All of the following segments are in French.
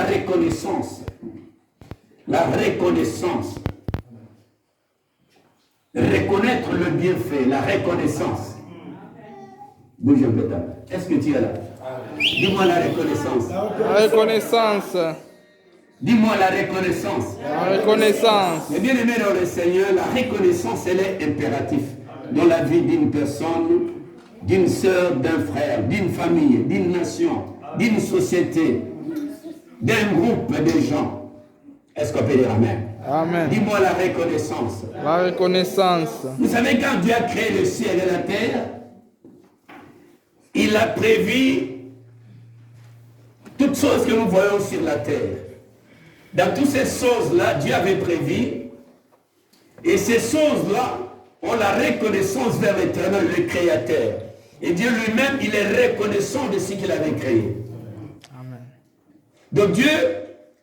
la reconnaissance. La reconnaissance. Reconnaître le bienfait, la reconnaissance. Bouge un peu ta main. Est-ce que tu es là? Dis-moi la reconnaissance. La reconnaissance. Dis-moi la reconnaissance. La reconnaissance. Mais bien aimé dans le Seigneur, la reconnaissance, elle est impérative dans la vie d'une personne, d'une sœur, d'un frère, d'une famille, d'une nation, d'une société, d'un groupe de gens. Est-ce qu'on peut dire Amen? Amen. Dis-moi la reconnaissance. La reconnaissance. Vous savez, quand Dieu a créé le ciel et la terre, il a prévu toutes choses que nous voyons sur la terre. Dans toutes ces choses-là, Dieu avait prévu. Et ces choses-là ont la reconnaissance vers l'Éternel, le Créateur. Et Dieu lui-même, il est reconnaissant de ce qu'il avait créé. Amen. Donc Dieu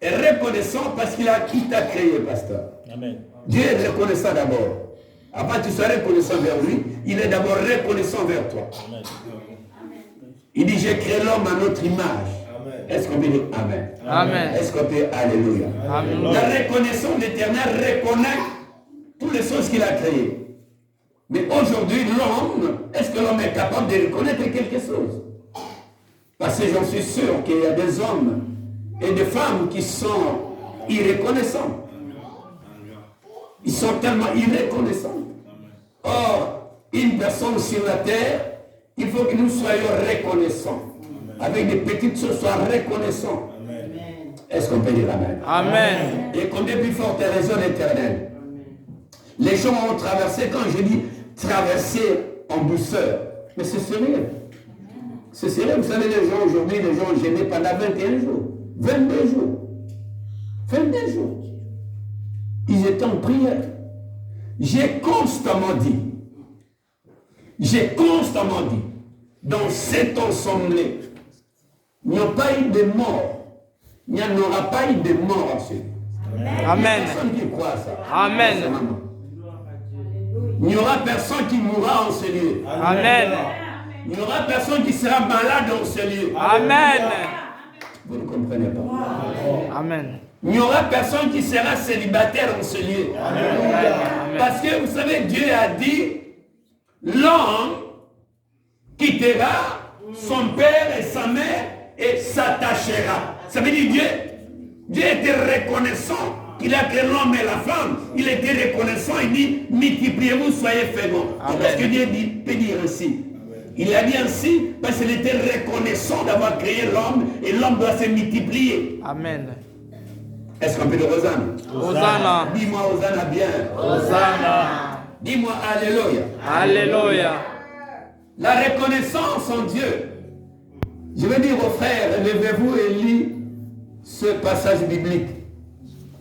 est reconnaissant parce qu'il a qui t'a créé, pasteur. Amen. Dieu est reconnaissant d'abord. Avant que tu sois reconnaissant vers lui, il est d'abord reconnaissant vers toi. Amen. Il dit, j'ai créé l'homme à notre image. Est-ce qu'on peut dire Amen? Amen. Est-ce qu'on peut Alléluia? Amen. La reconnaissance de l'Éternel reconnaît toutes les choses qu'il a créées. Mais aujourd'hui, l'homme, est-ce que l'homme est capable de reconnaître quelque chose? Parce que j'en suis sûr qu'il y a des hommes et des femmes qui sont irreconnaissants. Ils sont tellement irreconnaissants. Or, une personne sur la terre, il faut que nous soyons reconnaissants. Avec des petites choses, soient reconnaissants. Est-ce qu'on peut dire Amen? Amen. Et qu'on ait plus forte raison éternelle. Les gens ont traversé, quand je dis traverser en douceur, mais c'est sérieux. C'est sérieux, vous savez, les gens aujourd'hui, les gens ont gêné pendant 21 jours, 22 jours, 22 jours. Ils étaient en prière. J'ai constamment dit, dans cette assemblée, il n'y a pas eu de mort. Il n'y en aura pas eu de mort en ce lieu. Amen. Personne qui croit à ça. Amen. Il n'y aura personne qui mourra en ce lieu. Amen. Il n'y aura personne qui sera malade en ce lieu. Amen. Vous ne comprenez pas. Amen. Il n'y aura personne qui sera célibataire en ce lieu. Amen. Parce que vous savez, Dieu a dit, l'homme quittera son père et sa mère et s'attachera. Ça veut dire Dieu était reconnaissant qu'il a créé l'homme et la femme. Il était reconnaissant, il dit, multipliez-vous, soyez féconds. Parce que Dieu peut dire ainsi. Il a dit ainsi parce qu'il était reconnaissant d'avoir créé l'homme et l'homme doit se multiplier. Amen. Est-ce qu'on peut dire Hosanna? Hosanna. Dis-moi Hosanna bien. Hosanna. Dis-moi Alléluia. Alléluia. La reconnaissance en Dieu. Je veux dire aux frères, levez-vous et lisez ce passage biblique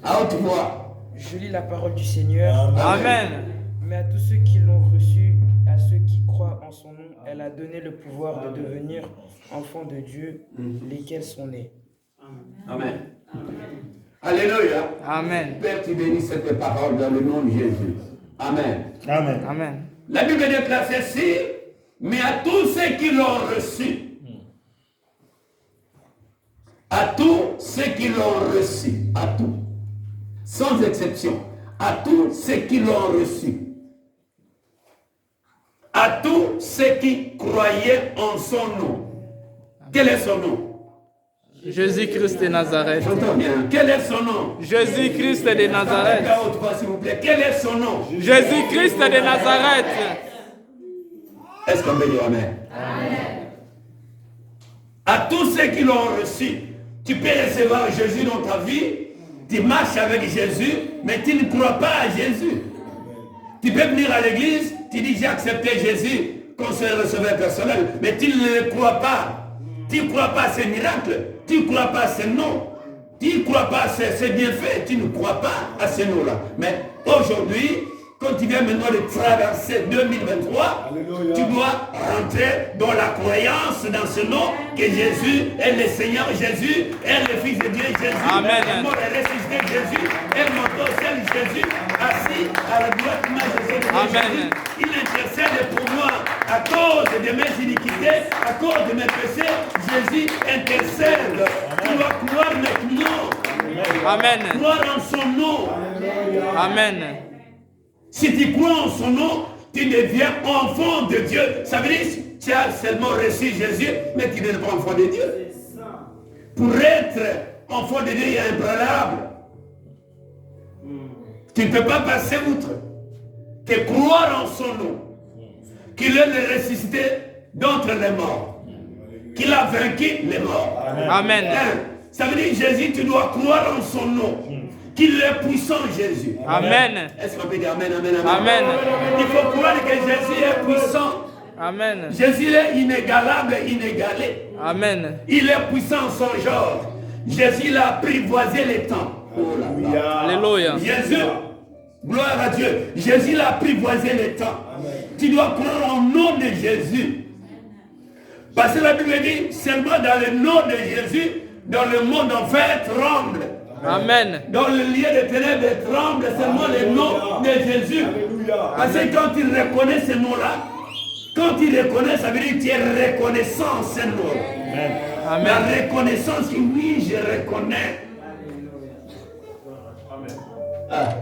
à haute voix. Je lis la parole du Seigneur. Amen. Mais à tous ceux qui l'ont reçu, à ceux qui croient en son nom, elle a donné le pouvoir de devenir enfants de Dieu, lesquels sont nés. Amen. Alléluia. Amen. Père, tu bénis cette parole dans le nom de Jésus. Amen. Amen. Amen. La Bible déclare ceci, mais à tous ceux qui l'ont reçu, à tous ceux qui l'ont reçu, à tous, sans exception, à tous ceux qui l'ont reçu, à tous ceux qui croyaient en son nom. Quel est son nom? Jésus-Christ de Nazareth. J'entends bien. Quel est son nom? Jésus-Christ de Nazareth. À haute voix, s'il vous plaît. Quel est son nom? Jésus-Christ de Nazareth. Est-ce qu'on peut dire Amen? À tous ceux qui l'ont reçu, tu peux recevoir Jésus dans ta vie, tu marches avec Jésus, mais tu ne crois pas à Jésus. Tu peux venir à l'église, tu dis j'ai accepté Jésus comme son receveur personnel, mais tu ne le crois pas. Tu ne crois pas à ses miracles, tu ne crois pas à ses noms, tu ne crois pas à ses bienfaits, tu ne crois pas à ces noms-là. Mais aujourd'hui, quand tu viens maintenant de traverser 2023, Alléluia, tu dois rentrer dans la croyance dans ce nom que Jésus est le Seigneur, Jésus est le Fils de Dieu, Jésus est mort et ressuscité, Jésus est monté au ciel, Jésus assis à la droite majesté de Jésus. Il intercède pour moi à cause de mes iniquités, à cause de mes péchés. Jésus intercède tu dois croire maintenant. Amen. Croire en son nom. Amen. Si tu crois en son nom, tu deviens enfant de Dieu. Ça veut dire que tu as seulement reçu Jésus, mais tu n'es pas enfant de Dieu. Pour être enfant de Dieu, il y a un préalable. Tu ne peux pas passer outre. Que croire en son nom. Qu'il est le ressuscité d'entre les morts. Qu'il a vaincu les morts. Amen. Ça veut dire Jésus, tu dois croire en son nom. Qu'il est puissant, Jésus. Amen. Est-ce qu'on peut dire Amen, Amen, Amen? Amen. Il faut croire que Jésus est puissant. Amen. Jésus est inégalable, inégalé. Amen. Il est puissant en son genre. Jésus a apprivoisé les temps. Oh là là. Alléluia. Jésus, gloire à Dieu. Jésus a apprivoisé les temps. Tu dois croire au nom de Jésus. Parce que la Bible dit, seulement dans le nom de Jésus, dans le monde en fait tremble. Amen. Dans le lieu de ténèbres tremble seulement le nom de Jésus. Parce que quand il reconnaît ce nom-là, quand il reconnaît, ça veut dire que tu es reconnaissant ce nom. Amen. La reconnaissance, oui, je reconnais. Ah.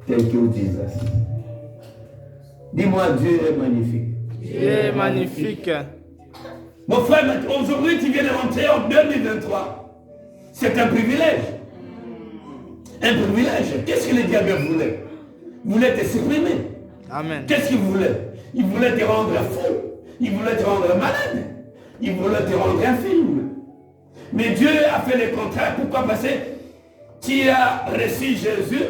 Thank you, Jesus. Dis-moi, Dieu est magnifique. Dieu est magnifique. Mon frère, aujourd'hui, tu viens de rentrer en 2023. C'est un privilège. Un privilège. Qu'est-ce que le diable voulait? Il voulait te supprimer. Amen. Qu'est-ce qu'il voulait? Il voulait te rendre fou. Il voulait te rendre malade. Il voulait te rendre infirme. Mais Dieu a fait le contraire. Pourquoi? Parce que tu as reçu Jésus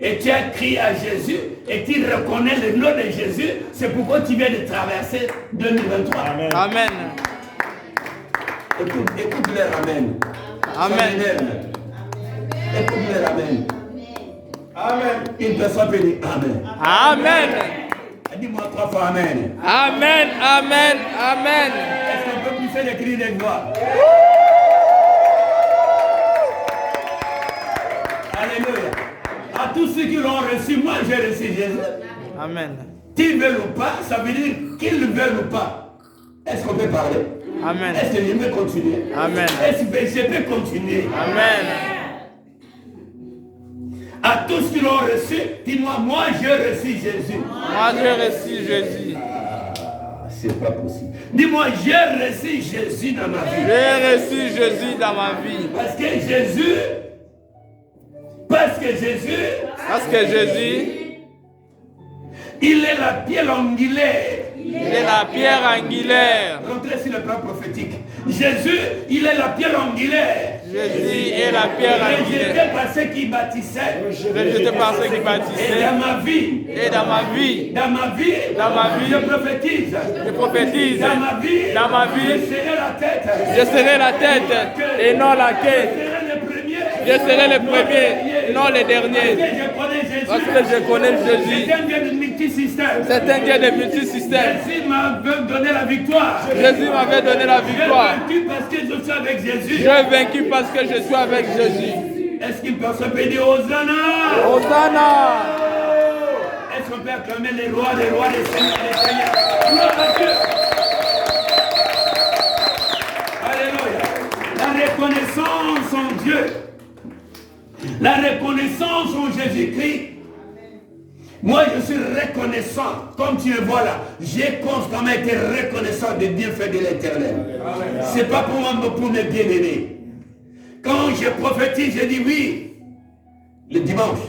et tu as crié à Jésus et tu reconnais le nom de Jésus. C'est pourquoi tu viens de traverser 2023. Amen. Amen. Écoute-leur, amen. Amen. Écoute-leur, amen. Amen. Une personne peut dire amen. Amen. Dis-moi 3 fois amen. Amen. Amen. Amen. Est-ce qu'on peut pousser les cris de gloire? Alléluia. À tous ceux qui l'ont reçu, moi j'ai reçu Jésus. Amen. Qu'ils veulent ou pas, ça veut dire qu'ils veulent ou pas. Est-ce qu'on peut parler? Amen. Est-ce que je peux continuer? Amen. Est-ce que je peux continuer? Amen. À tous qui l'ont reçu, dis-moi, moi j'ai reçu Jésus. Moi j'ai reçu Jésus. C'est pas possible. Dis-moi, j'ai reçu Jésus dans ma vie. J'ai reçu Jésus dans ma vie. Parce que Jésus, il est la pierre angulaire. Il est la pierre angulaire. Rentrez sur le plan prophétique. Jésus, il est la pierre angulaire. Jésus est la pierre angulaire. Rejeté par ceux qui bâtissaient. Rejeté par ceux qui Et bâtissaient. dans ma vie. Et dans ma vie. Dans ma vie. Dans ma vie. Je prophétise. Je prophétise. Dans ma vie. Dans ma vie. Je serai la tête. Je serai la tête et non la queue. Je serai le premier, non le dernier. Parce que je connais Jésus. C'est un Dieu de multisystème. C'est un Dieu de multisystème. Jésus m'avait donné la victoire. Jésus m'avait donné la victoire. J'ai vaincu parce que je suis avec Jésus. J'ai vaincu parce que je suis avec Jésus. Est-ce qu'il peut se pédir Hosanna? Hosanna. Est-ce qu'on peut acclamer les rois, les seigneurs, les seigneurs? Gloire à Dieu. Alléluia. La reconnaissance en Dieu. La reconnaissance en Jésus-Christ. Moi, je suis reconnaissant. Comme tu le vois là, j'ai constamment été reconnaissant des bienfaits de l'Éternel. C'est pas pour moi, mais pour mes bien-aimés. Quand je prophétise, je dis oui. Le dimanche.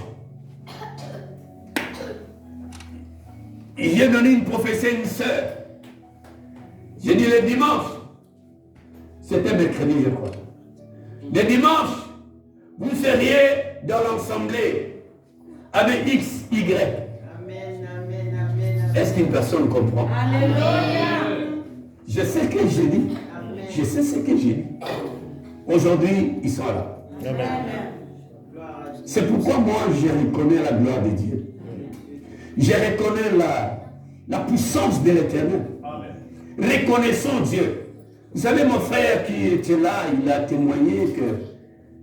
J'ai donné une prophétie à une sœur. J'ai dit le dimanche. C'était mercredi, je crois. Le dimanche, vous seriez dans l'assemblée avec X, Y. Est-ce qu'une personne comprend? Alléluia. Je sais ce que j'ai dit. Je sais ce que j'ai dit. Aujourd'hui, ils sont là. Amen. C'est pourquoi moi, je reconnais la gloire de Dieu. Je reconnais la puissance de l'Éternel. Reconnaissons Dieu. Vous savez, mon frère qui était là, il a témoigné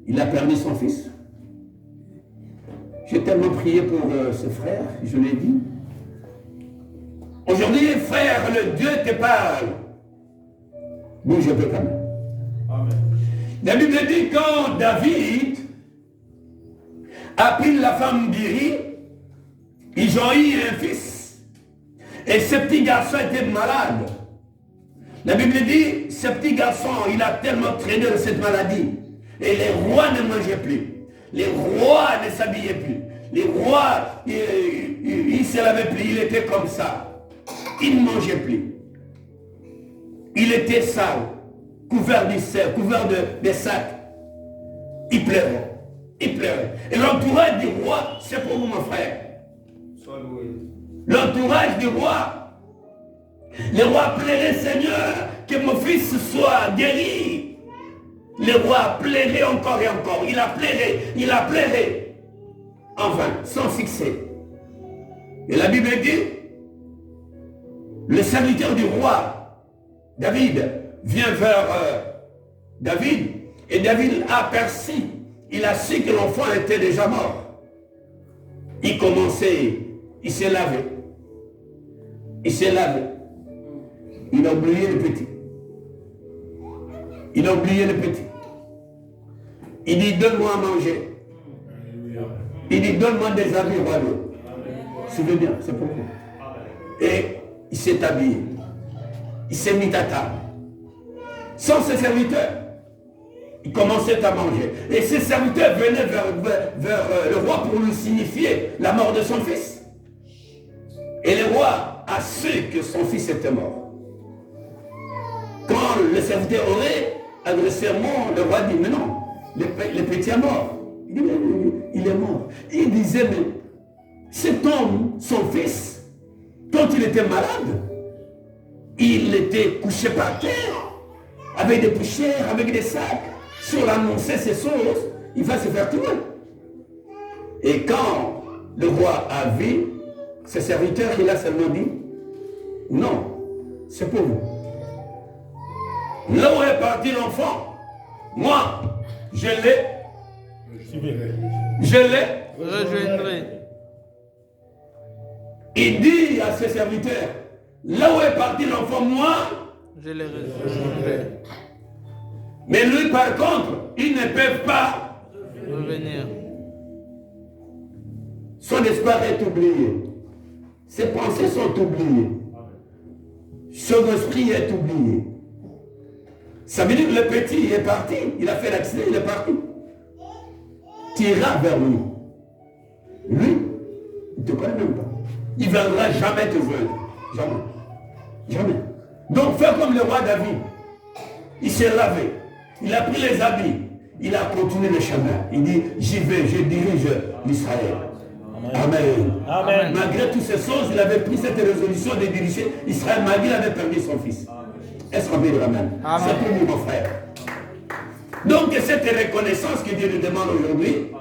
qu'il a perdu son fils. J'ai tellement prié pour ce frère, je l'ai dit. Aujourd'hui, frère, le Dieu te parle. Bouge un peu quand même. La Bible dit quand David a pris la femme d'Uri, ils ont eu un fils. Et ce petit garçon était malade. La Bible dit, ce petit garçon, il a tellement traîné de cette maladie. Et les rois ne mangeaient plus. Les rois ne s'habillaient plus. Les rois, ils ne se lavaient plus. Il était comme ça. Il ne mangeait plus. Il était sale, couvert du sel, couvert de sacs. Il pleurait. Il pleurait. Et l'entourage du roi, c'est pour vous, mon frère. L'entourage du roi. Le roi plairait, Seigneur, que mon fils soit guéri. Le roi plairait encore et encore. Il a pleuré. En vain, sans succès. Et la Bible dit, le serviteur du roi, David, vient vers David. Et David a aperçu, il a su que l'enfant était déjà mort. Il commençait, il s'est lavé. Il a oublié le petit. Il dit, donne-moi à manger. Il dit, donne-moi des habits royaux. Souvenez bien, c'est pour vous. Et il s'est habillé. Il s'est mis à table. Sans ses serviteurs, il commençait à manger. Et ses serviteurs venaient vers le roi pour lui signifier la mort de son fils. Et le roi a su que son fils était mort. Quand le serviteur aurait adressé un mot, le roi dit, mais non, le petit est mort. Il dit, mais il est mort. Il disait, mais cet homme, son fils, quand il était malade, il était couché par terre, avec des poussières, avec des sacs. Si on annonçait ces choses, il va se faire tuer. Et quand le roi a vu ses serviteurs, il a seulement dit, non, c'est pour vous. Là où est parti l'enfant, moi, je l'ai rejoindrai. Il dit à ses serviteurs, là où est parti l'enfant, moi, je les rejoindrai. Mais lui, par contre, ils ne peuvent pas revenir. Son espoir est oublié. Ses pensées sont oubliées. Son esprit est oublié. Ça veut dire que le petit est parti. Il a fait l'accident, il est parti. Tu iras vers lui. Lui, il ne te connaît même pas. Il ne viendra jamais te joindre. Jamais. Donc fais comme le roi David. Il s'est lavé. Il a pris les habits. Il a continué le chemin. Il dit, j'y vais, je dirige l'Israël. Amen. Malgré toutes ces choses, il avait pris cette résolution de diriger Israël, malgré qu'il avait perdu son fils. Est-ce qu'on peut dire amen? C'est pour nous, mon frère. Donc, cette reconnaissance que Dieu nous demande aujourd'hui,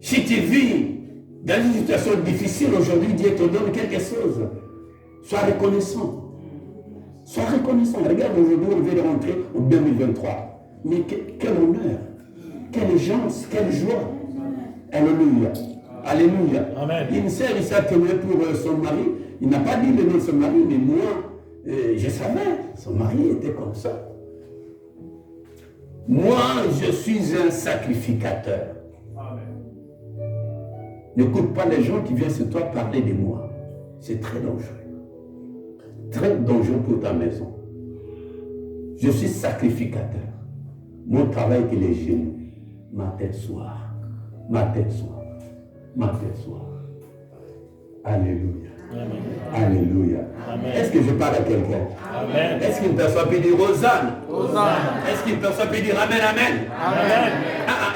si tu vis dans une situation difficile aujourd'hui, Dieu te donne quelque chose. Sois reconnaissant. Sois reconnaissant. Regarde, aujourd'hui, on vient de rentrer en 2023. Mais quel honneur, quelle chance, quelle joie. Alléluia. Alléluia. Amen. Une sœur, il s'est témoigné pour son mari. Il n'a pas dit le nom de son mari, mais moi, je savais, son mari était comme ça. Moi, je suis un sacrificateur. Amen. N'écoute pas les gens qui viennent sur toi parler de moi. C'est très dangereux. Très dangereux pour ta maison. Je suis sacrificateur. Mon travail, c'est les genoux. Matin, soir. Alléluia. Amen. Alléluia. Est-ce que je parle à quelqu'un? Amen. Est-ce qu'une personne peut dire Hosanna? Hosanna. Est-ce qu'une personne peut dire Amen, Amen? Amen.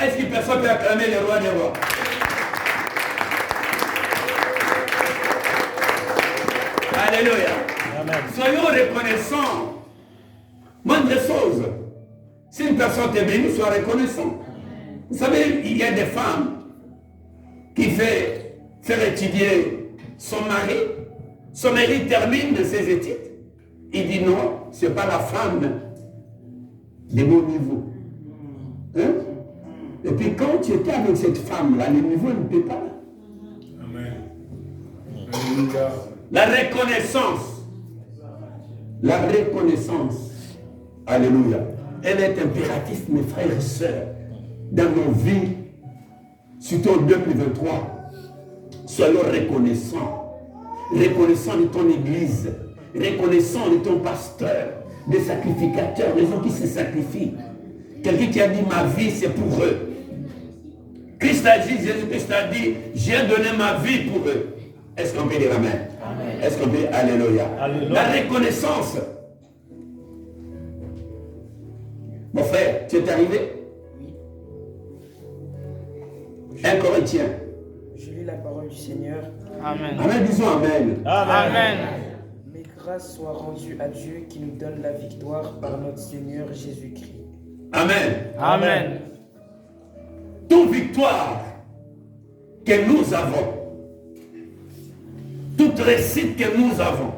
Est-ce qu'une personne peut acclamer le roi des rois? Alléluia. Amen. Soyons reconnaissants. Moindre chose. Si une personne t'est bénie, sois reconnaissant. Vous savez, il y a des femmes qui font étudier son mari termine ses études. Il dit non, ce n'est pas la femme de mon niveau. Hein? Et puis quand tu étais avec cette femme-là, le niveau ne peut pas. Amen. La reconnaissance. Alléluia. elle est impérative, mes frères et sœurs, dans nos vies, surtout en 2023. Soyons reconnaissants. Reconnaissants de ton église, reconnaissants de ton pasteur, des sacrificateurs, les gens qui se sacrifient. Quelqu'un qui a dit ma vie c'est pour eux. Christ a dit, Jésus-Christ a dit, j'ai donné ma vie pour eux. Est-ce qu'on peut dire amen? Est-ce qu'on peut dire alléluia? La reconnaissance. Mon frère, tu es arrivé? Oui. 1 Corinthiens. Je lis la parole du Seigneur. Amen. Amen, disons amen. Amen. Mais grâce soit rendue à Dieu qui nous donne la victoire par notre Seigneur Jésus-Christ. Amen. Amen. Toute victoire que nous avons, toute réussite que nous avons,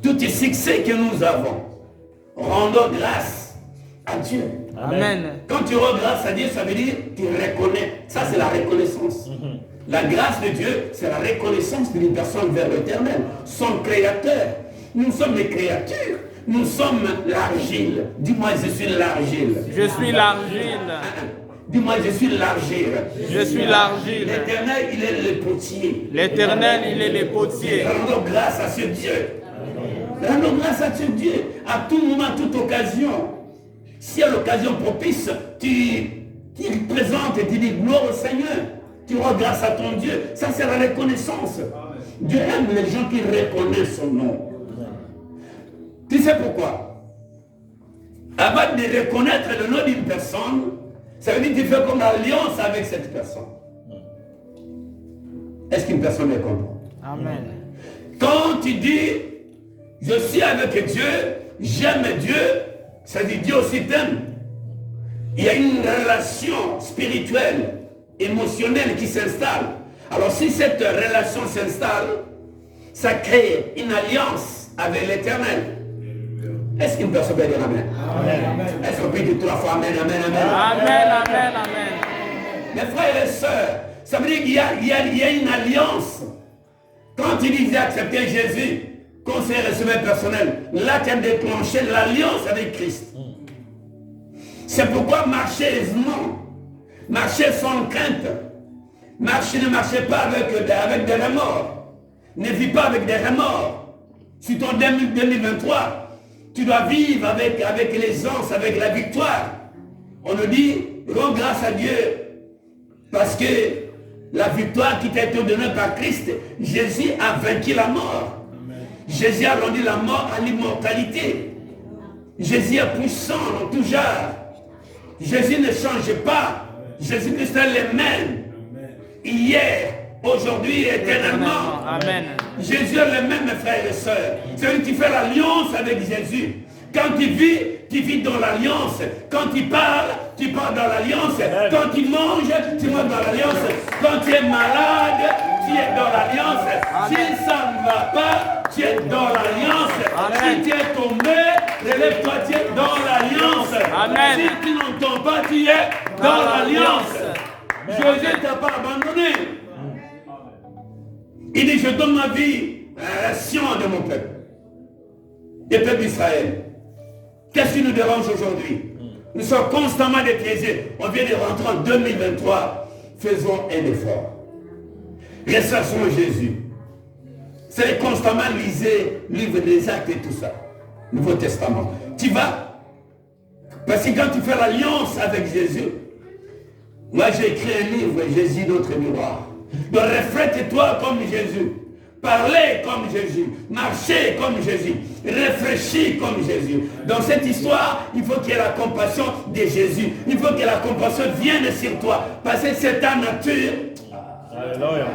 tout succès que nous avons, rendons grâce à Dieu. Amen. Quand tu rends grâce à Dieu, ça veut dire que tu reconnais. Ça, c'est la reconnaissance. La grâce de Dieu, c'est la reconnaissance d'une personne vers l'éternel, son créateur. Nous sommes des créatures. Nous sommes l'argile. Dis-moi, je suis l'argile. Je suis l'argile. Dis-moi, je suis l'argile. Je suis l'argile. L'éternel, il est le potier. L'éternel, il est le potier. Rendons grâce à ce Dieu. Rendons grâce à ce Dieu. À tout moment, à toute occasion. Si à l'occasion propice, tu présentes et tu dis gloire au Seigneur. Tu rends grâce à ton Dieu. Ça, c'est la reconnaissance. Dieu aime les gens qui reconnaissent son nom. Tu sais pourquoi? Avant de reconnaître le nom d'une personne, ça veut dire que tu fais comme alliance avec cette personne. Est-ce qu'une personne est comprend? Amen. Quand tu dis, je suis avec Dieu, j'aime Dieu, ça dit Dieu aussi t'aime. Il y a une relation spirituelle, émotionnelle qui s'installe. Alors si cette relation s'installe, ça crée une alliance avec l'Éternel. Est-ce qu'une personne peut dire amen? Amen. Est-ce qu'on peut dire 3 fois amen, amen, amen? Amen, amen, amen. Mes frères et sœurs, ça veut dire qu'il y a une alliance. Quand tu dis accepter Jésus, conseil recevé personnel, là tu as déclenché l'alliance avec Christ. C'est pourquoi marcher aisément, marcher sans crainte, ne marchez pas avec des remords, ne vis pas avec des remords. Si ton 2023, tu dois vivre avec l'aisance, avec la victoire. On nous dit, rends grâce à Dieu, parce que la victoire qui t'a été donnée par Christ, Jésus a vaincu la mort. Jésus a rendu la mort à l'immortalité. Jésus est puissant en tout genre. Jésus ne change pas. Jésus-Christ est le même. Hier, aujourd'hui, éternellement. Amen. Jésus est le même, mes frères et sœurs. C'est-à-dire que tu fais l'alliance avec Jésus. Quand tu vis dans l'alliance. Quand tu parles dans l'alliance. Quand tu manges dans l'alliance. Quand tu es malade, tu es dans l'alliance. Si ça ne va pas, tu es dans l'alliance. Si tu es tombé, relève-toi, tu es dans l'alliance. Si tu n'entends pas, tu es dans l'alliance. Jésus ne t'a pas abandonné. Il dit, je donne ma vie à la science de mon peuple. Des peuples d'Israël. Qu'est-ce qui nous dérange aujourd'hui? Nous sommes constamment dépiégés. On vient de rentrer en 2023. Faisons un effort. Recherchons Jésus. C'est constamment lisez, livre des actes et tout ça. Nouveau Testament. Tu vas. Parce que quand tu fais l'alliance avec Jésus, moi j'ai écrit un livre, Jésus notre miroir. Donc reflète-toi comme Jésus. Parlez comme Jésus. Marchez comme Jésus. Réfléchis comme Jésus. Dans cette histoire, il faut qu'il y ait la compassion de Jésus. Il faut que la compassion vienne sur toi. Parce que c'est ta nature. Alléluia.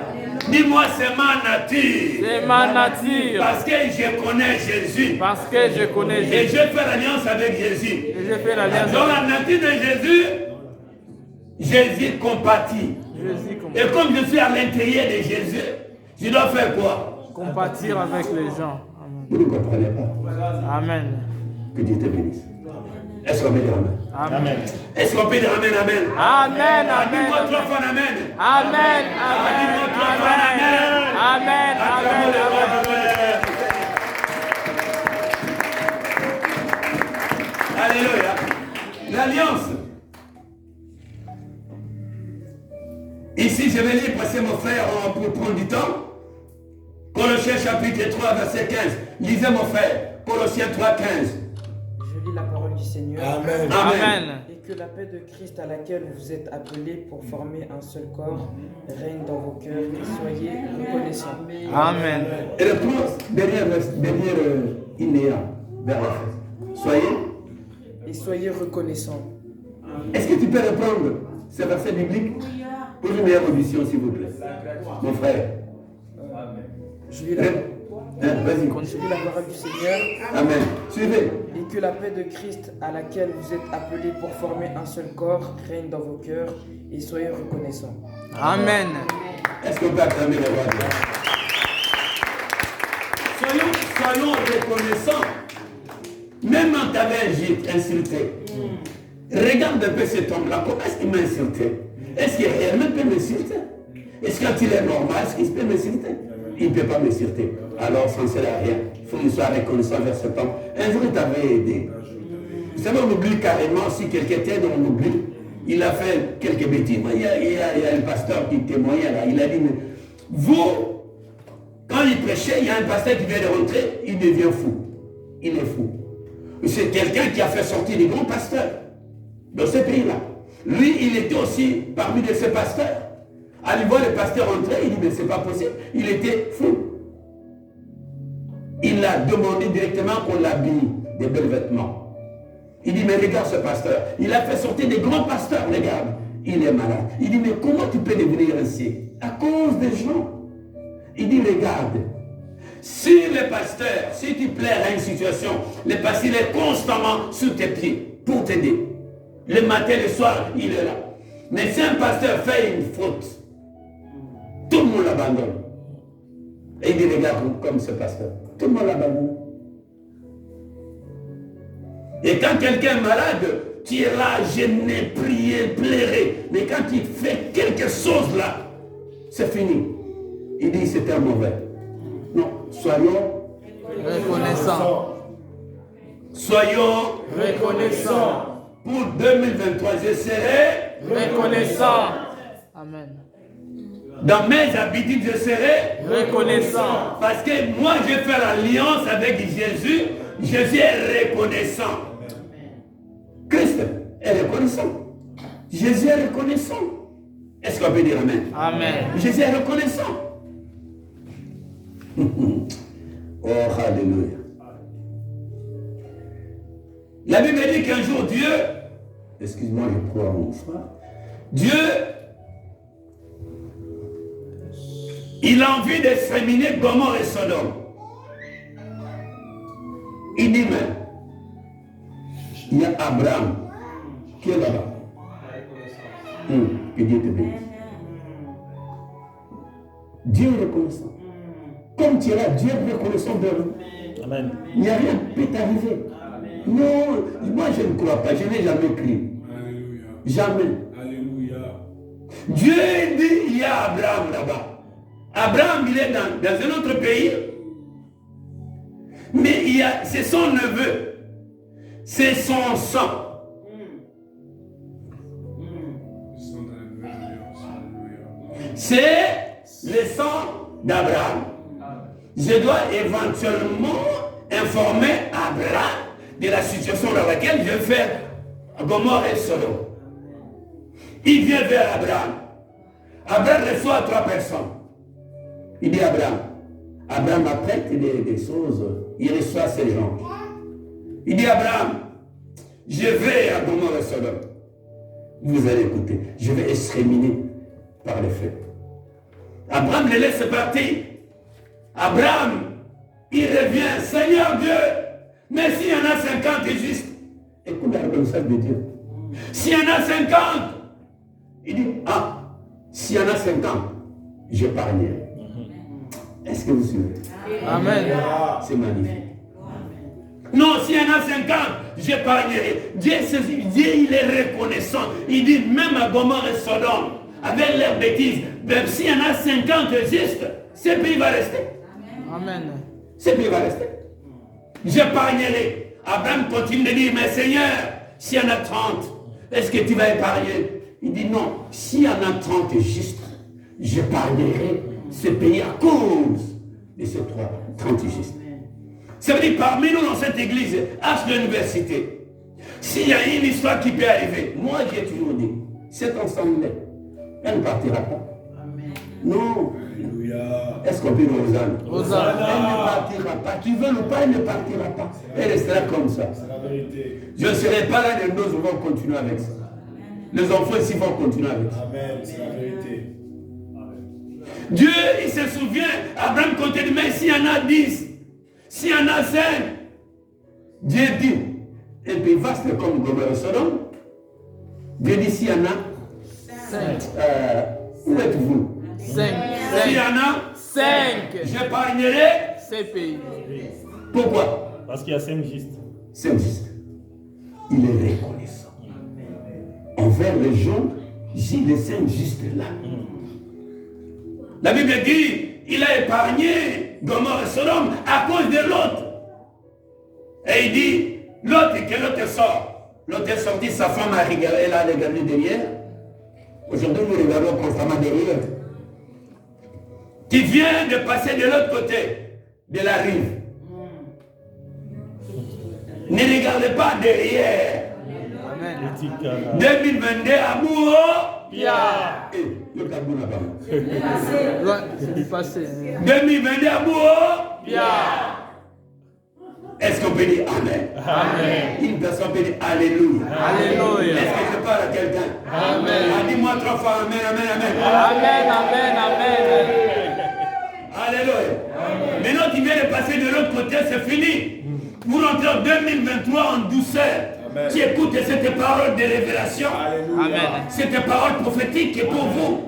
Dis-moi, c'est ma nature. C'est ma nature. Parce que je connais Jésus. Parce que je connais Et Jésus. je fais l'alliance avec Jésus. Et je fais l'alliance. Dans la nature de Jésus, Jésus compatit. Jésus Et comme je suis à l'intérieur de Jésus, je dois faire quoi? compatir avec les gens. Amen. Vous ne comprenez pas. Amen. Que Dieu te bénisse. Est-ce qu'on peut dire amen? Amen. Est-ce qu'on peut dire amen, amen? Amen. Dis-moi Amen. 3 fois amen. Amen. Dis-moi 3 fois amen. Amen. Amen. Alléluia. l'alliance. Ici, je vais lire, passer mon frère pour prendre du temps. Colossiens chapitre 3, verset 15. Lisez mon frère. Colossiens 3, 15. Je lis la parole du Seigneur. Amen. Amen. Et que la paix de Christ à laquelle vous êtes appelés pour former un seul corps règne dans vos cœurs et soyez reconnaissants. Amen. Et le prince, derrière Inéa, vers la fin. Soyez reconnaissants. Est-ce que tu peux reprendre ce verset biblique pour une meilleure audition, s'il vous plaît, mon frère? Je lis la parole du Seigneur. Amen. Suivez. Et que la paix de Christ à laquelle vous êtes appelés pour former un seul corps règne dans vos cœurs et soyez reconnaissants. Amen. Est-ce qu'on peut acclamer le roi de Dieu? Soyons reconnaissants. Même quand tu avais insulté, regarde un peu cet homme-là, comment est-ce qu'il m'a insulté? Est-ce qu'il réellement peut m'insulter? Est-ce que quand il est normal, est-ce qu'il peut m'insulter? Il ne peut pas m'insulter. Alors ça ne sert à rien. Il faut qu'il soit reconnaissant vers cet homme. Un jour, il t'avait aidé. Vous savez, on oublie carrément, si quelqu'un t'aide, on oublie. Il a fait quelques bêtises. Il y a un pasteur qui témoignait là. Il a dit, mais vous, quand il prêchait, il y a un pasteur qui vient de rentrer, il devient fou. Il est fou. C'est quelqu'un qui a fait sortir des grands pasteurs dans ce pays-là. Lui, il était aussi parmi de ces pasteurs. À lui voir le pasteur entrer, il dit, mais c'est pas possible. Il était fou. Il a demandé directement qu'on l'habille des belles vêtements. Il dit, mais regarde ce pasteur. Il a fait sortir des grands pasteurs, regarde. Il est malade. Il dit, mais comment tu peux devenir ainsi? À cause des gens. Il dit, regarde. Si le pasteur, si tu plais à une situation, le pasteur il est constamment sous tes pieds pour t'aider. Le matin, le soir, il est là. Mais si un pasteur fait une faute, tout le monde l'abandonne. Et il dit, regarde comme ce pasteur. Tout le monde l'abandonne. Et quand quelqu'un est malade, tu es là, gêné, prier, pleurer. Mais quand il fait quelque chose là, c'est fini. Il dit, c'était mauvais. Non, soyons Reconnaissants. Soyons Reconnaissants. Pour 2023, je serai Reconnaissant. Amen. Dans mes habitudes, je serai Reconnaissant. Parce que moi, je fais l'alliance avec Jésus. Jésus est reconnaissant. Christ est reconnaissant. Jésus est reconnaissant. Est-ce qu'on peut dire Amen? Amen. Jésus est reconnaissant. Oh, alléluia. La Bible dit qu'un jour Dieu, excuse-moi, je crois à mon frère, Dieu, il a envie d'exterminer Gomorrhe et Sodome. Il dit, mais il y a Abraham qui est là-bas. Que Dieu te bénisse. Dieu est reconnaissant. Comme tu es là, Dieu est reconnaissant de nous. Amen. Il n'y a rien qui peut t'arriver. Non, moi je ne crois pas, je n'ai jamais cru. Alléluia. Jamais. Alléluia. Dieu dit, il y a Abraham là-bas. Abraham, il est dans un autre pays. Mais c'est son neveu. C'est son sang. C'est le sang d'Abraham. Je dois éventuellement informer Abraham de la situation dans laquelle je vais faire Gomorrhe et Sodome. Il vient vers Abraham. Abraham reçoit 3 personnes. Il dit à Abraham. Abraham apprête des choses. Il reçoit ces gens. Il dit à Abraham, je vais à Gomorrhe et Sodome. Vous allez écouter. Je vais exterminer par les feux. Abraham les laisse partir. Abraham, il revient. Seigneur Dieu, mais s'il y en a 50 justes, écoute la reconnaissance de Dieu. S'il y en a 50, il dit, s'il y en a 50, j'épargnerai. Est-ce que vous suivez? Amen. C'est magnifique. Non, s'il y en a 50, j'épargnerai. Dieu, il est reconnaissant. Il dit, même à Gomorrhe et Sodome, avec leurs bêtises, même s'il y en a 50 justes, ce pays va rester. Amen. Ce pays va rester. J'épargnerai. Abraham continue de dire, mais Seigneur, s'il y en a 30, est-ce que tu vas épargner? Il dit non, s'il y en a 30 justes, j'épargnerai ce pays à cause de ces 30 justes. Ça veut dire parmi nous dans cette église, à l'université, s'il y a une histoire qui peut arriver, moi j'ai toujours dit, cet ensemble, elle ne partira pas. Amen. Non. Alléluia. Est-ce qu'on peut dire Hosanna? Hosanna. Elle ne partira pas. Tu veux ou pas, elle ne partira pas. Elle restera comme ça. C'est la vérité. Je ne serai pas là, les nôtres vont continuer avec ça. Les enfants ici vont continuer avec ça. Amen. C'est la vérité. Amen. Dieu, il se souvient, Abraham comptait de mais s'il y en a 10, s'il y en a 5, Dieu dit, un pays vaste comme Gomorrhe Sodome, Dieu dit s'il y en a 5. Où êtes-vous? 5. S'il y en a 5, j'épargnerai ces pays. Pourquoi? Parce qu'il y a 5 justes. 5 justes. Il est reconnaissant envers les gens, j'ai les 5 justes là. La Bible dit, il a épargné Gomorrhe et Sodome à cause de l'autre. Et il dit, l'autre, que l'autre sort. L'autre est sorti, sa femme a regardé, elle a regardé derrière. Aujourd'hui, nous regardons constamment derrière. Qui vient de passer de l'autre côté de la rive. Ne regardez pas derrière. Amen. 2022, amour. Pia. Le tabou là-bas. C'est passé. 2022, amour. Pia. Est-ce qu'on peut dire Amen? Amen. Une personne peut dire Alléluia. Alléluia. Est-ce que je parle à quelqu'un? Amen. Dis-moi 3 fois Amen, Amen, Amen. Amen, Amen, Amen. Alléluia. Maintenant, tu viens de passer de l'autre côté, c'est fini. Vous rentrez en 2023 en douceur. Amen. Tu écoutes cette parole de révélation. Amen. Cette parole prophétique est pour vous.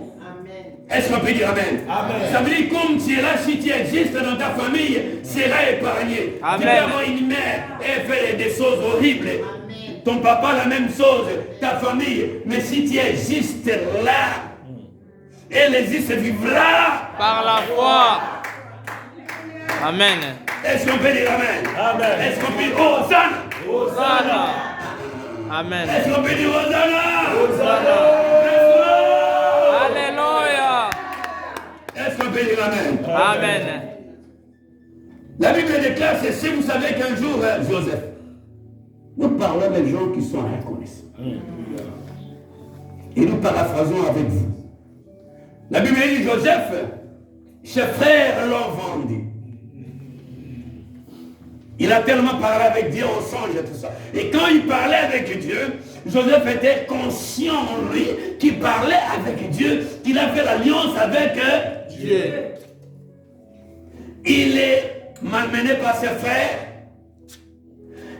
Est-ce qu'on peut dire Amen? Amen. Ça veut dire comme tu es là, si tu existes dans ta famille, sera épargné. Amen. Tu peux avoir une mère et faire des choses horribles. Amen. Ton papa la même chose, ta famille. Mais si tu es juste là, elle existe vivra par la foi. Amen. Est-ce qu'on peut dire Amen? Amen. Est-ce qu'on peut dire Hosanna? Hosanna. Amen. Est-ce qu'on peut dire Hosanna? Hosanna. Alléluia. Est-ce qu'on peut dire Amen? Amen. La Bible déclare, c'est si vous savez qu'un jour, Joseph, nous parlons avec des gens qui sont reconnaissants. Et nous paraphrasons avec vous. La Bible dit, Joseph, ses frères l'ont vendu. Il a tellement parlé avec Dieu au songe et tout ça. Et quand il parlait avec Dieu, Joseph était conscient en lui qu'il parlait avec Dieu, qu'il a fait l'alliance avec Dieu. Il est malmené par ses frères.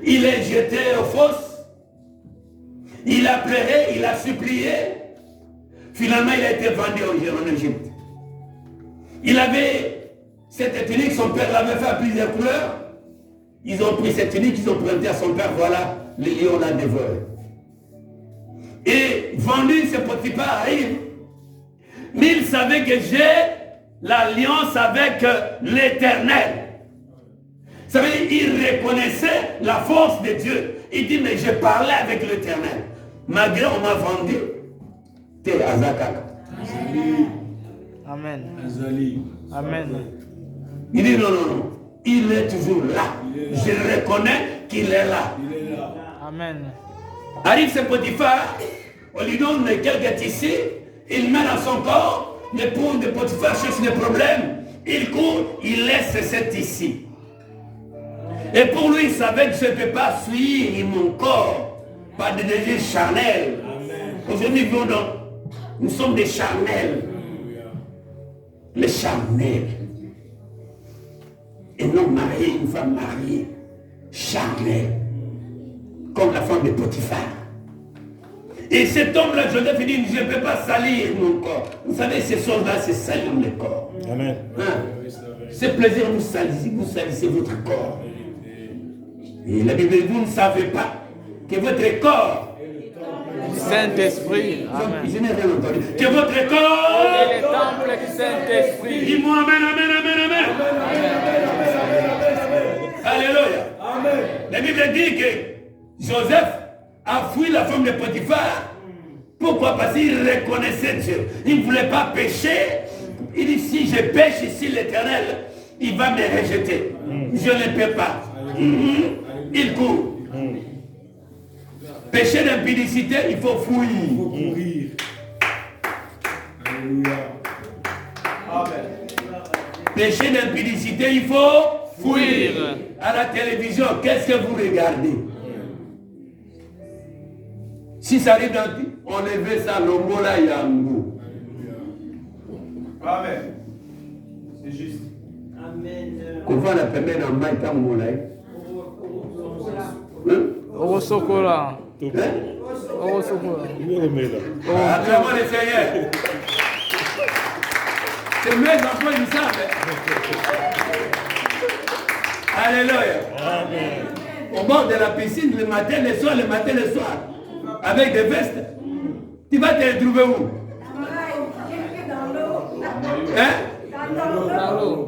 Il est jeté aux fosses. Il a pleuré, il a supplié. Finalement, il a été vendu en Égypte. Il avait cette tunique, son père l'avait fait à plusieurs couleurs. Ils ont pris cette tunique, ils ont prêté à son père, voilà, le lion l'a dévoré. Et vendu, ce Potiphar arrive. Mais il savait que j'ai l'alliance avec l'Éternel. Ça veut dire qu'il reconnaissait la force de Dieu. Il dit, mais je parlais avec l'Éternel. Malgré on m'a vendu, t'es Azakak. Amen. Amen. Il dit, non, non, non. Il est toujours là. Je reconnais qu'il est là. Amen. Arrive ce Potiphar, on lui donne quelques tissus, il met dans son corps, l'époux de Potiphar cherche des problèmes, il court, il laisse ces tissus. Et pour lui, il savait que je ne peux pas suivre mon corps par des désirs charnels. Aujourd'hui, nous sommes des charnels. Les charnels. Et non marié, une femme mariée, charnelle, comme la femme de Potiphar. Et cet homme-là, Joseph, il dit, je ne peux pas salir mon corps. Vous savez, ces choses-là, c'est salir le corps. Amen. Hein? C'est plaisir, vous salissez votre corps. Et la Bible dit, vous ne savez pas que votre corps, Saint-Esprit. Amen. je n'ai rien entendu, que votre corps est le temple du Saint-Esprit. Dis-moi Amen, Amen, Amen, Amen. Alléluia. Amen. La Bible dit que Joseph a fui la femme de Potiphar. Pourquoi? Parce qu'il reconnaissait Dieu. Il ne voulait pas pécher. Il dit, si je pêche ici, l'Éternel, il va me rejeter. Je ne peux pas. Il court. Péché d'impudicité, il faut fuir. Péché d'impudicité, il faut fuir. À la télévision, qu'est-ce que vous regardez? Si ça arrive dans le on lève ça, l'homo là, yango. Amen. C'est juste. Amen. Comment on appelle dans Maïta Moulay? Orosokola. Orosokola. Acclamons le Seigneur. C'est mes enfants, ils savent. Alléluia. Au bord de la piscine, le matin, le soir, avec des vestes. Tu vas te retrouver où? Hein?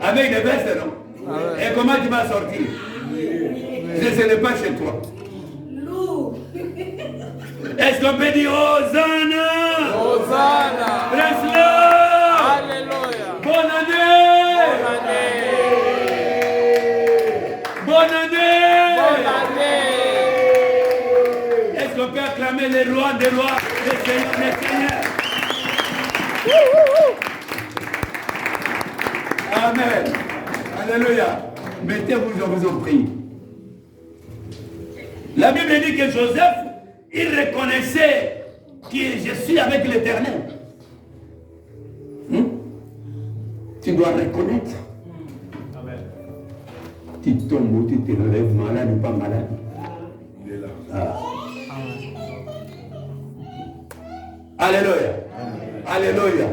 Avec des vestes, non? Et comment tu vas sortir? Ce n'est pas chez toi. Est-ce qu'on peut dire Hosanna? Hosanna. Bless-le. Alléluia. Bonne année. Bonne année. Bonne année. Est-ce qu'on peut acclamer les rois des rois, les seigneurs des seigneurs? Amen. Alléluia. Mettez-vous, je vous en prie. La Bible dit que Joseph, il reconnaissait que je suis avec l'Éternel. Tu dois reconnaître. Amen. Tu tombes ou tu te relèves malade ou pas malade. Il est là. Ah. Alléluia. Alléluia.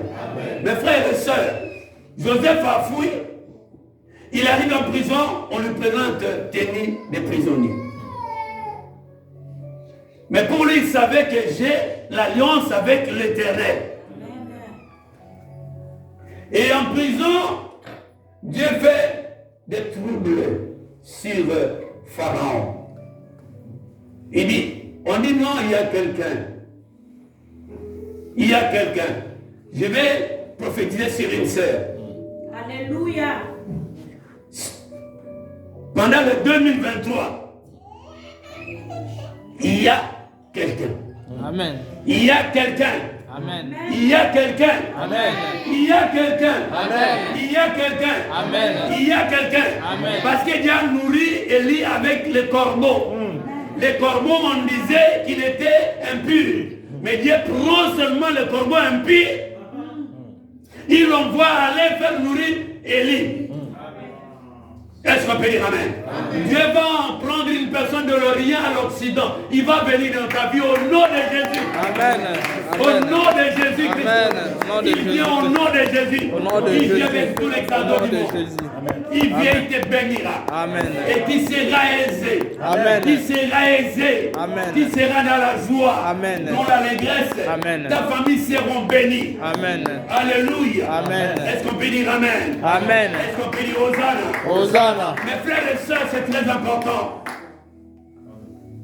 Mes frères et sœurs, Joseph a fui. Il arrive en prison, on lui présente tenue des prisonniers. Mais pour lui, il savait que j'ai l'alliance avec l'Éternel. Et en prison, Dieu fait des troubles sur Pharaon. Il dit, on dit non, il y a quelqu'un. Il y a quelqu'un. Je vais prophétiser sur une sœur. Alléluia. Pendant le 2023, il y a quelqu'un. Amen. Il y a quelqu'un. Amen. Il y a quelqu'un. Amen. Il y a quelqu'un. Amen. Il y a quelqu'un. Amen. Il y a quelqu'un. Amen. Parce que Dieu a nourri Élie avec les corbeaux. Les corbeaux, on disait qu'il était impur. Mais Dieu prend seulement le corbeau impur. Il l'envoie aller faire nourrir Élie. Est-ce qu'on peut dire Amen? Dieu va prendre une personne de l'Orient à l'Occident. Il va venir dans ta vie au nom de Jésus. Amen. Au nom de Jésus Christ. Amen. Au nom de Il vient au nom de Jésus. Au nom de Il Jésus. vient avec tous les Au cadeaux nom du de monde. Jésus. Il vient, il te bénira. Amen. Et tu seras aisé. Amen. Tu seras aisé. Amen. Tu seras dans la joie. Amen. Dans l'allégresse. Amen. Ta famille sera bénie. Amen. Alléluia. Amen. Est-ce qu'on peut dire Amen? Amen. Est-ce qu'on peut dire Hosanna? Hosanna. Mes frères et sœurs, c'est très important.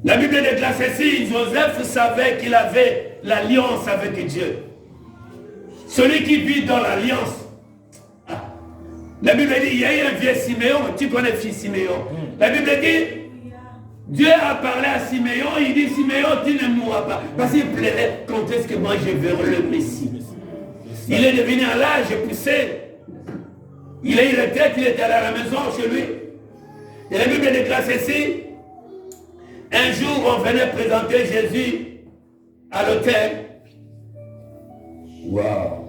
La Bible déclare ceci, Joseph savait qu'il avait l'alliance avec Dieu. Celui qui vit dans l'alliance. La Bible dit, il y a eu un vieux Siméon, tu connais le fils Siméon. La Bible dit, Dieu a parlé à Siméon, il dit, Siméon, tu ne mourras pas. Parce qu'il plairait, quand est-ce que moi je verrai le Messie? Il est devenu à l'âge poussé. Il a eu retraite, il était allé à la maison chez lui. Et la Bible déclare ceci. Un jour, on venait présenter Jésus à l'autel. Waouh!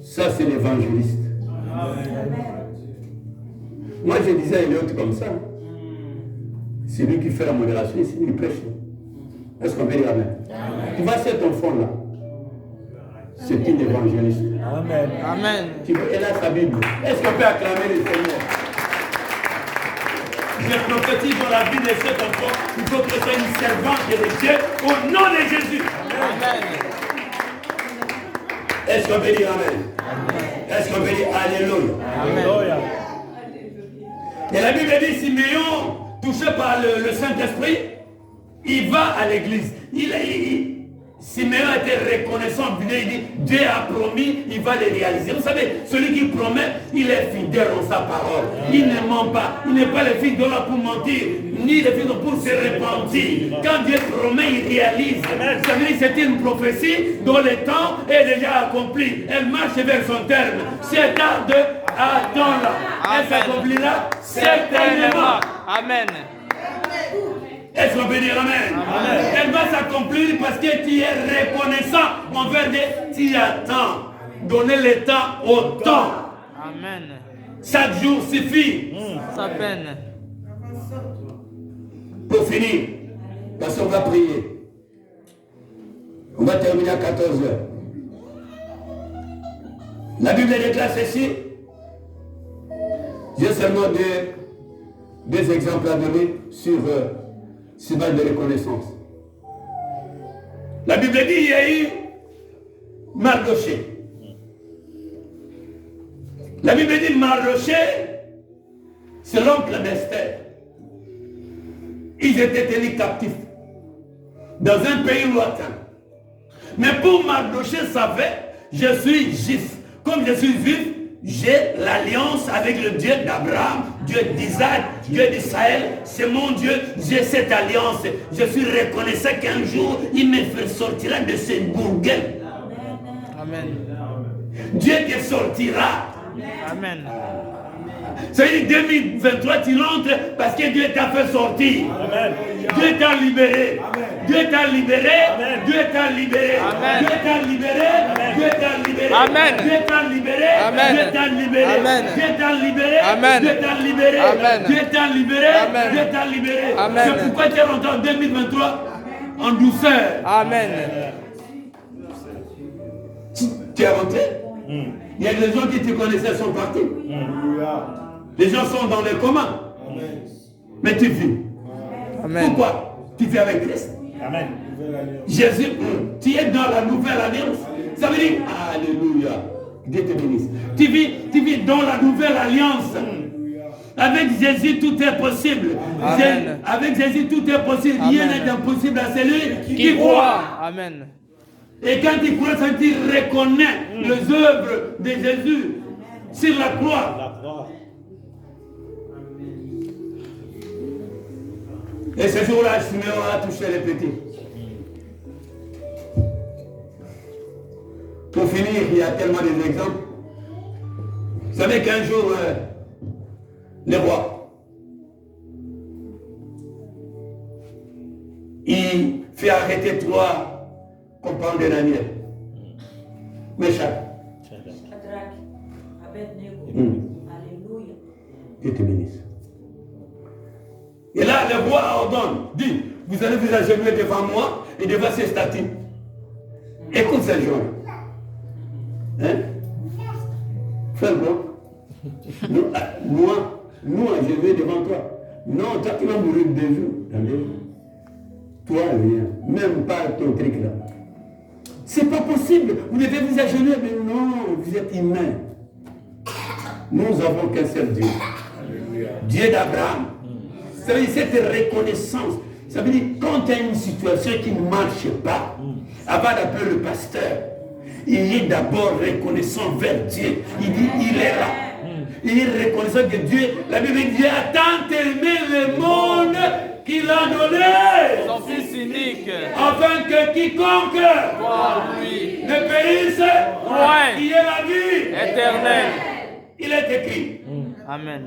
Ça, c'est l'évangéliste. Moi, je disais à Eliot comme ça. C'est lui qui fait la modération, c'est lui qui prêche. Est-ce qu'on peut dire Amen? Tu vois cet enfant-là. C'est une évangéliste. Amen. Amen. Elle a sa Bible. Est-ce qu'on peut acclamer le Seigneur? Je prophétise dans la vie de cet enfant. Il faut que ce soit une servante de Dieu au nom de Jésus. Amen. Est-ce qu'on peut dire Amen? Est-ce qu'on peut dire Alléluia? Amen. Et la Bible dit Siméon, touché par le Saint-Esprit, il va à l'église. Siméon était reconnaissant, il dit, Dieu a promis, il va le réaliser. Vous savez, celui qui promet, il est fidèle en sa parole. Il ne ment pas. Il n'est pas le fils d'homme pour mentir, ni le fils d'homme pour se repentir. Quand Dieu promet, il réalise. Ça veut dire que c'est une prophétie dont le temps est déjà accompli. Elle marche vers son terme. C'est tarde, attends-la. Elle s'accomplira certainement. Amen. Est-ce qu'on peut dire amen? Amen? Elle va s'accomplir parce que tu es reconnaissant envers Dieu. Tu attends. Donnez le temps au temps. Amen. Chaque jour suffit. Sa peine. Pour finir, parce qu'on va prier. On va terminer à 14h. La Bible déclare ceci. J'ai seulement deux exemples à donner sur base de reconnaissance. La Bible dit qu'il y a eu Mardoché. La Bible dit Mardoché, c'est l'oncle d'Esther. Ils étaient tenus captifs dans un pays lointain. Mais pour Mardoché savait, je suis juif. Comme je suis juif, j'ai l'alliance avec le Dieu d'Abraham, Dieu d'Isaac, Dieu d'Israël. C'est mon Dieu, j'ai cette alliance. Je suis reconnaissant qu'un jour, il me sortira de ce bourguel. Amen. Dieu te sortira. Amen. Ça veut dire 2023, tu rentres parce que Dieu t'a fait sortir. Amen. Dieu t'a libéré. Amen. Dieu t'a libéré. Amen. Dieu t'a libéré. Amen. Dieu t'a libéré. Amen. Dieu t'a libéré. Amen. Dieu t'a libéré. Amen. Dieu t'a libéré. Amen. Dieu t'a libéré. Amen. Dieu t'a libéré. Amen. Dieu t'a libéré. Amen. Dieu t'a libéré. Amen. C'est pourquoi tu es rentré en 2023 en douceur. Amen. Tu es rentré? Il y a des gens qui te connaissaient sont partis. Les gens sont dans les communs. Mais tu vis. Amen. Pourquoi? Tu vis avec Christ. Amen. Jésus, tu es dans la nouvelle alliance. Ça veut dire, alléluia. Dieu te bénisse. Tu vis dans la nouvelle alliance. Avec Jésus, tout est possible. Avec Jésus, tout est possible. Rien n'est impossible à celui qui croit. Amen. Et quand il croit, il reconnaît les œuvres de Jésus sur la croix. Et ce jour-là, Siméon a touché les petits. Pour finir, il y a tellement d'exemples. Vous savez qu'un jour, le roi, il fait arrêter 3 compagnons de Daniel. Méchant. Alléluia. Dieu te bénisse. Et là, le roi ordonne, dit, vous allez vous agenouiller devant moi et devant ces statues. Écoute ces gens. Hein? Frère blanc. Nous, agenouiller devant toi. Non, toi tu vas mourir de jours. Toi, rien. Même pas ton truc là. C'est pas possible. Vous devez vous agenouiller, mais non, vous êtes humain. Nous avons qu'un seul Dieu. Dieu d'Abraham. Ça veut dire cette reconnaissance. Ça veut dire quand tu as une situation qui ne marche pas, avant d'appeler le pasteur, il est d'abord reconnaissant vers Dieu. Il dit, il est là. Il est reconnaissant que Dieu, la Bible dit, Dieu a tant aimé le monde qu'il a donné son fils unique, afin que quiconque ne périsse point, il est la vie éternelle. Il est écrit. Amen.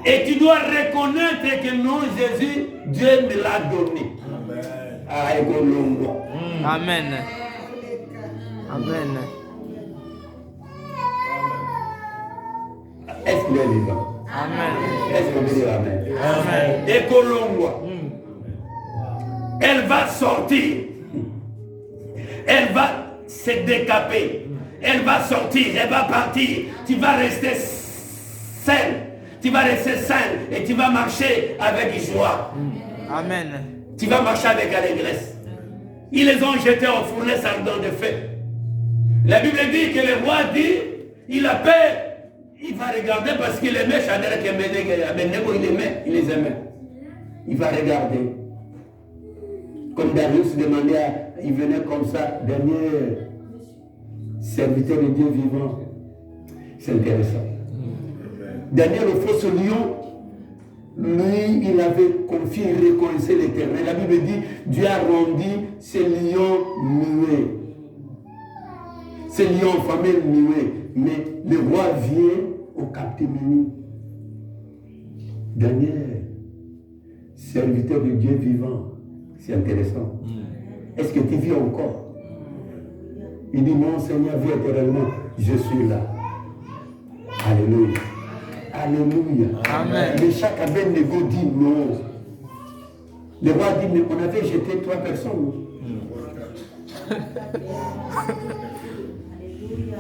Et tu dois reconnaître que non, Jésus, Dieu me l'a donné. Amen. Amen. Est-ce qu'il est vivant? Amen. Est-ce qu'on peut dire amen? Amen. Et Colombo, elle va sortir. Elle va se décaper. Elle va sortir, elle va partir. Tu vas rester seul. Tu vas rester sain et tu vas marcher avec joie. Amen. Tu vas marcher avec allégresse. Ils les ont jetés en fournaise ardente de feu. La Bible dit que le roi dit, il a peur. Il va regarder parce qu'il aimait Shadrach et Abednego, il les aimait. Il va regarder. Comme Darius demandait, il venait comme ça, dernier serviteur de Dieu vivant. C'est intéressant. Daniel, le faux lion, lui, il avait confié, il reconnaissait l'Éternel. La Bible dit, Dieu a rendu ces lions muets. Ces lions fameux muets. Mais le roi vient au catimini. Daniel, serviteur de Dieu vivant. C'est intéressant. Est-ce que tu vis encore? Il dit, mon Seigneur vit éternellement. Je suis là. Alléluia. Alléluia. Amen. Mais chaque Abednego dit non. Le roi dit, mais on avait jeté 3 personnes.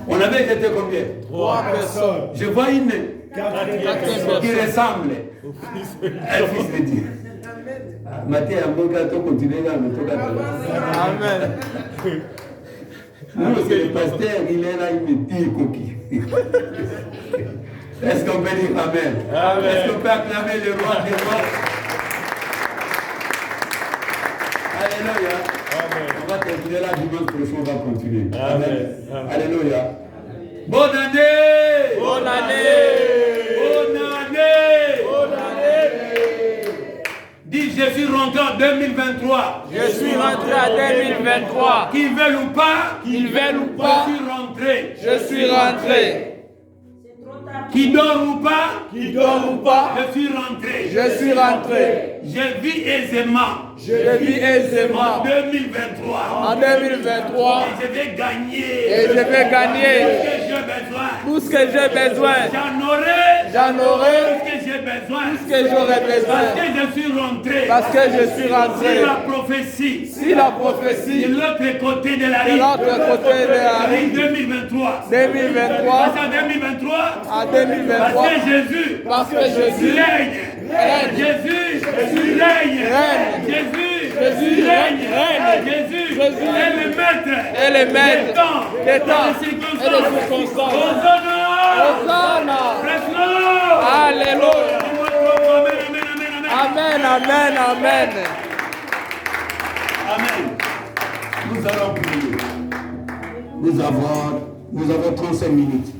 On avait jeté combien? 3 personnes. Je vois une Personnes. qui ressemble un fils de Dieu. Matthieu, on continue là, Amen. nous, c'est le pasteur, il est là, il me dit coquille. Est-ce qu'on peut dire Amen? Amen. Est-ce qu'on peut acclamer le roi des rois? Alléluia. On va continuer là, dimanche prochain, on va continuer. Amen. Alléluia. Bonne année! Bonne année! Bonne année! Bonne année! Dis, je suis rentré en 2023. Je suis rentré en 2023. Qu'ils veulent ou pas, Qu'ils veulent ou pas, je suis rentré. je suis rentré. C'est trop tard. Qui dort ou pas, Qui dort ou pas, je suis rentré. je suis rentré. Je vis aisément Je vis en aisément 2023. en 2023 Et je vais gagner et je vais gagner ce que j'ai besoin. tout ce que j'ai besoin. J'en aurai J'en aurai ce que j'ai besoin. ce que j'aurai Parce besoin. que je suis rentré. Parce que je suis rentré. Si la prophétie Si la prophétie de l'autre côté de la de rive, l'autre côté de la en rive 2023. 2023 Parce qu'en 2023, à parce 2023, que Jésus parce que Jésus règne. règne. Jésus règne. Règne. Jésus règne. Jésus est le maître. et les maîtres Des temps. des temps Des et circonstances. des circonstances. Hosanna. Hosanna. Presse-le. Alléluia. Amen, amen, amen, amen. Amen, amen, amen. Amen. Nous allons prier. Nous avons 35 minutes.